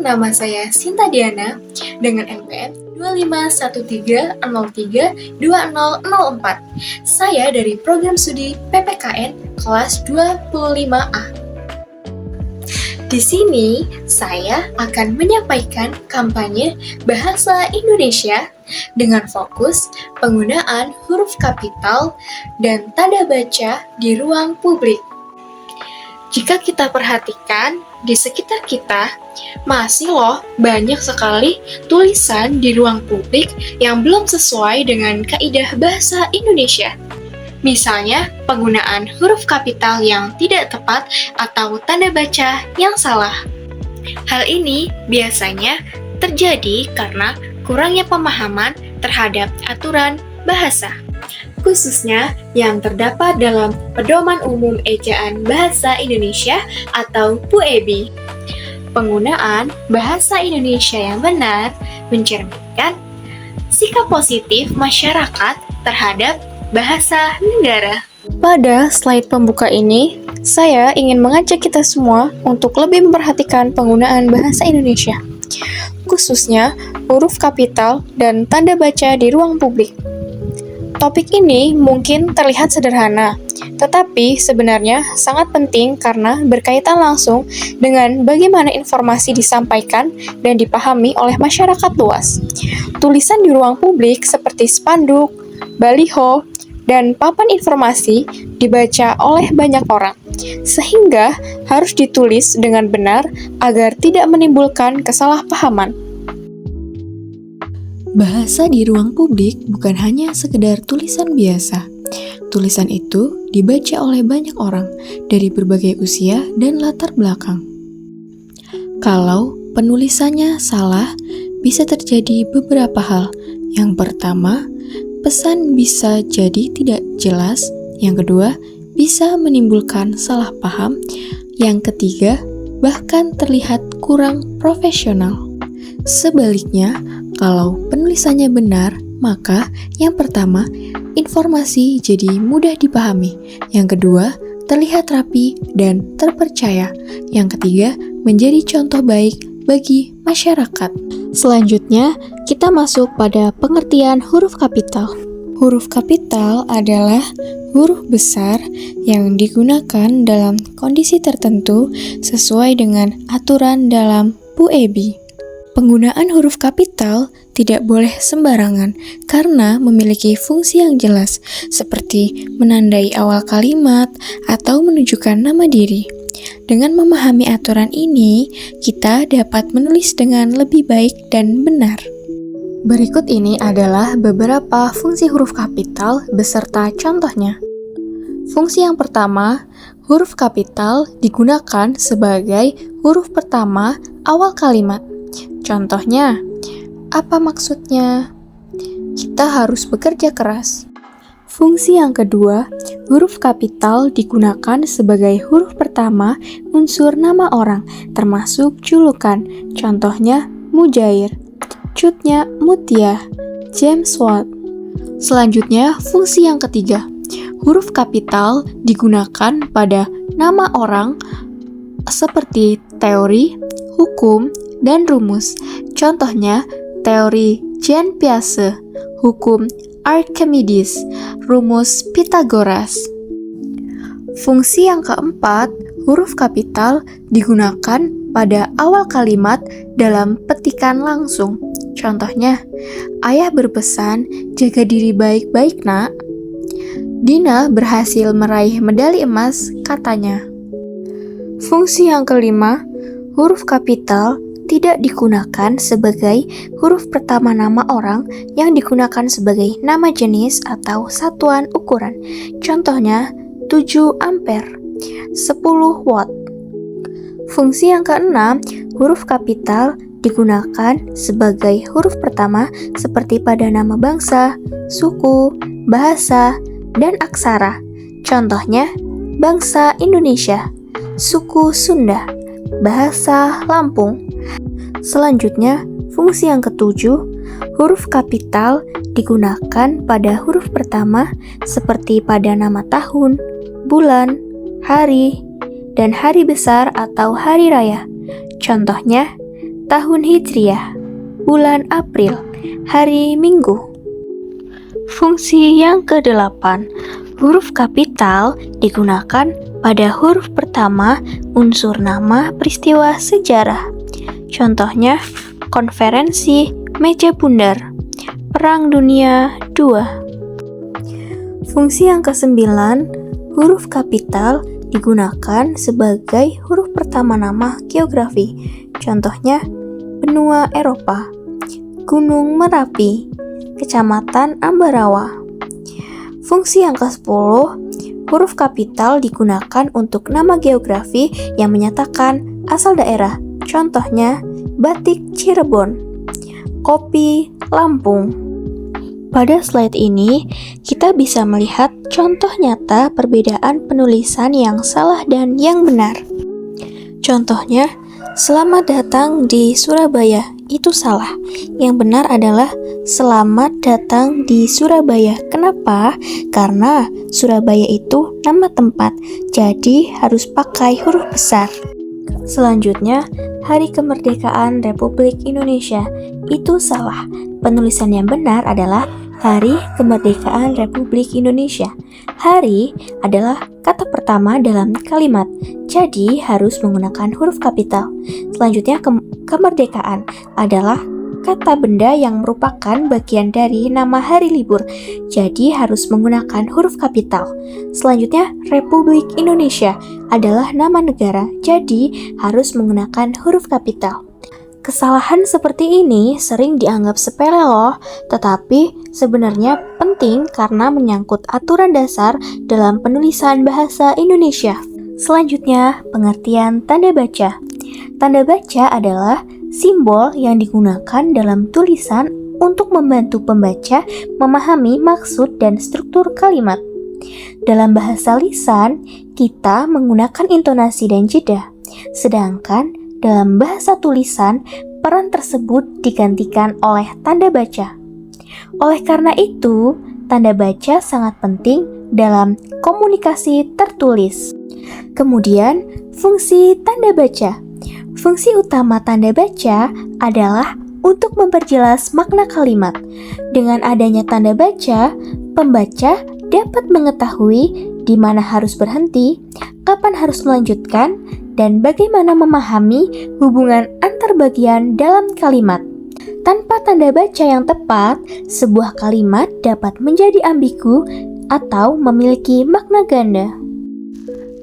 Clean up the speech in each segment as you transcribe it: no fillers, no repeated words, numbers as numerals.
nama saya Sinta Diana dengan NPM 2513032004. Saya dari program studi PPKN kelas 25A. Di sini, saya akan menyampaikan kampanye bahasa Indonesia dengan fokus penggunaan huruf kapital dan tanda baca di ruang publik. Jika kita perhatikan, di sekitar kita, masih banyak sekali tulisan di ruang publik yang belum sesuai dengan kaidah bahasa Indonesia. Misalnya, penggunaan huruf kapital yang tidak tepat atau tanda baca yang salah. Hal ini biasanya terjadi karena kurangnya pemahaman terhadap aturan bahasa, khususnya yang terdapat dalam Pedoman Umum Ejaan Bahasa Indonesia atau PUEB. Penggunaan bahasa Indonesia yang benar mencerminkan sikap positif masyarakat terhadap bahasa negara. Pada slide pembuka ini, saya ingin mengajak kita semua untuk lebih memperhatikan penggunaan bahasa Indonesia, khususnya huruf kapital dan tanda baca di ruang publik. Topik ini mungkin terlihat sederhana, tetapi sebenarnya sangat penting karena berkaitan langsung dengan bagaimana informasi disampaikan dan dipahami oleh masyarakat luas. Tulisan di ruang publik seperti spanduk, baliho, dan papan informasi dibaca oleh banyak orang, sehingga harus ditulis dengan benar agar tidak menimbulkan kesalahpahaman. Bahasa di ruang publik bukan hanya sekedar tulisan biasa. Tulisan itu dibaca oleh banyak orang dari berbagai usia dan latar belakang. Kalau penulisannya salah, bisa terjadi beberapa hal. Yang pertama, pesan bisa jadi tidak jelas. Yang kedua, bisa menimbulkan salah paham. Yang ketiga, bahkan terlihat kurang profesional. Sebaliknya, kalau penulisannya benar, maka yang pertama, informasi jadi mudah dipahami. Yang kedua, terlihat rapi dan terpercaya. Yang ketiga, menjadi contoh baik bagi masyarakat. Selanjutnya, kita masuk pada pengertian huruf kapital. Huruf kapital adalah huruf besar yang digunakan dalam kondisi tertentu sesuai dengan aturan dalam PUEB. Penggunaan huruf kapital tidak boleh sembarangan karena memiliki fungsi yang jelas, seperti menandai awal kalimat atau menunjukkan nama diri. Dengan memahami aturan ini, kita dapat menulis dengan lebih baik dan benar. Berikut ini adalah beberapa fungsi huruf kapital beserta contohnya. Fungsi yang pertama, huruf kapital digunakan sebagai huruf pertama awal kalimat. Contohnya, apa maksudnya? Kita harus bekerja keras. Fungsi yang kedua, huruf kapital digunakan sebagai huruf pertama unsur nama orang, termasuk julukan. Contohnya, Mujair, Cutnya Mutia, James Watt. Selanjutnya, fungsi yang ketiga, huruf kapital digunakan pada nama orang seperti teori, hukum, dan rumus. Contohnya, teori Jean Piaget, hukum Archimedes, rumus Pythagoras. Fungsi yang keempat, huruf kapital digunakan pada awal kalimat dalam petikan langsung. Contohnya, ayah berpesan, jaga diri baik-baik nak. Dina berhasil meraih medali emas, katanya. Fungsi yang kelima, huruf kapital tidak digunakan sebagai huruf pertama nama orang yang digunakan sebagai nama jenis atau satuan ukuran. Contohnya, 7 ampere, 10 watt. Fungsi yang keenam, huruf kapital digunakan sebagai huruf pertama seperti pada nama bangsa, suku, bahasa, dan aksara. Contohnya, bangsa Indonesia, suku Sunda, bahasa Lampung. Selanjutnya, fungsi yang ketujuh, huruf kapital digunakan pada huruf pertama seperti pada nama tahun, bulan, hari, dan hari besar atau hari raya. Contohnya, tahun Hijriah, bulan April, hari Minggu. Fungsi yang ke-8, huruf kapital digunakan pada huruf pertama unsur nama peristiwa sejarah. Contohnya, konferensi meja bundar, Perang Dunia II. Fungsi yang ke-9, huruf kapital digunakan sebagai huruf pertama nama geografi. Contohnya, benua Eropa, Gunung Merapi, Kecamatan Ambarawa. Fungsi yang ke-10, huruf kapital digunakan untuk nama geografi yang menyatakan asal daerah. Contohnya, batik Cirebon, kopi Lampung. Pada slide ini, kita bisa melihat contoh nyata perbedaan penulisan yang salah dan yang benar. Contohnya, selamat datang di Surabaya, itu salah. Yang benar adalah selamat datang di Surabaya. Kenapa? Karena Surabaya itu nama tempat, jadi harus pakai huruf besar. Selanjutnya, Hari Kemerdekaan Republik Indonesia, itu salah. Penulisan yang benar adalah Hari Kemerdekaan Republik Indonesia. Hari adalah kata pertama dalam kalimat, jadi harus menggunakan huruf kapital. Selanjutnya, kemerdekaan adalah kata benda yang merupakan bagian dari nama hari libur, jadi harus menggunakan huruf kapital. Selanjutnya, Republik Indonesia adalah nama negara, jadi harus menggunakan huruf kapital. Kesalahan seperti ini sering dianggap sepele loh, tetapi sebenarnya penting karena menyangkut aturan dasar dalam penulisan bahasa Indonesia. Selanjutnya, pengertian tanda baca. Tanda baca adalah simbol yang digunakan dalam tulisan untuk membantu pembaca memahami maksud dan struktur kalimat. Dalam bahasa lisan, kita menggunakan intonasi dan jeda, sedangkan dalam bahasa tulisan, peran tersebut digantikan oleh tanda baca. Oleh karena itu, tanda baca sangat penting dalam komunikasi tertulis. Kemudian, fungsi tanda baca. Fungsi utama tanda baca adalah untuk memperjelas makna kalimat. Dengan adanya tanda baca, pembaca dapat mengetahui di mana harus berhenti, kapan harus melanjutkan, dan bagaimana memahami hubungan antar bagian dalam kalimat. Tanpa tanda baca yang tepat, sebuah kalimat dapat menjadi ambigu atau memiliki makna ganda.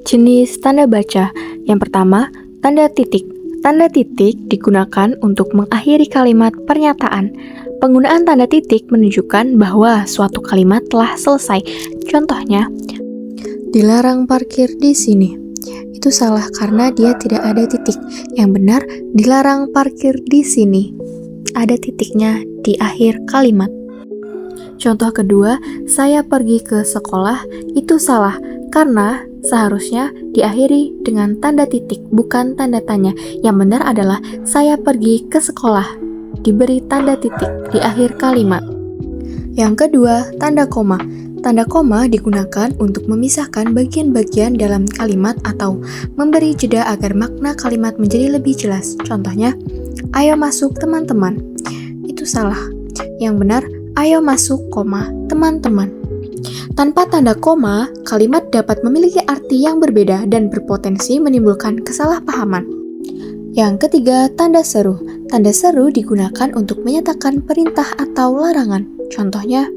Jenis tanda baca. Yang pertama, tanda titik. Tanda titik digunakan untuk mengakhiri kalimat pernyataan. Penggunaan tanda titik menunjukkan bahwa suatu kalimat telah selesai. Contohnya, dilarang parkir di sini. Itu salah karena dia tidak ada titik. Yang benar, dilarang parkir di sini. Ada titiknya di akhir kalimat. Contoh kedua, saya pergi ke sekolah. Itu salah karena seharusnya diakhiri dengan tanda titik, bukan tanda tanya. Yang benar adalah saya pergi ke sekolah, diberi tanda titik di akhir kalimat. Yang kedua, tanda koma. Tanda koma digunakan untuk memisahkan bagian-bagian dalam kalimat atau memberi jeda agar makna kalimat menjadi lebih jelas. Contohnya, ayo masuk teman-teman. Itu salah. Yang benar, ayo masuk, teman-teman. Tanpa tanda koma, kalimat dapat memiliki arti yang berbeda dan berpotensi menimbulkan kesalahpahaman. Yang ketiga, tanda seru. Tanda seru digunakan untuk menyatakan perintah atau larangan. Contohnya,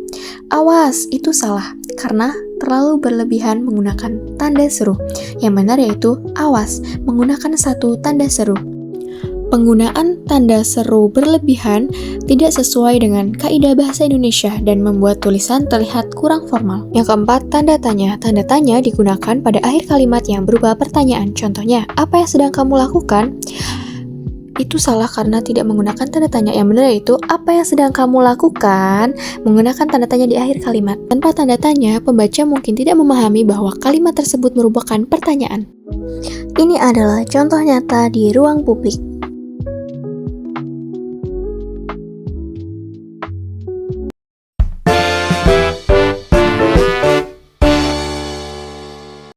awas, itu salah karena terlalu berlebihan menggunakan tanda seru. Yang benar yaitu awas, menggunakan satu tanda seru. Penggunaan tanda seru berlebihan tidak sesuai dengan kaidah bahasa Indonesia dan membuat tulisan terlihat kurang formal. Yang keempat, tanda tanya. Tanda tanya digunakan pada akhir kalimat yang berupa pertanyaan. Contohnya, apa yang sedang kamu lakukan? Itu salah karena tidak menggunakan tanda tanya. Yang benar yaitu, apa yang sedang kamu lakukan? Menggunakan tanda tanya di akhir kalimat. Tanpa tanda tanya, pembaca mungkin tidak memahami bahwa kalimat tersebut merupakan pertanyaan. Ini adalah contoh nyata di ruang publik.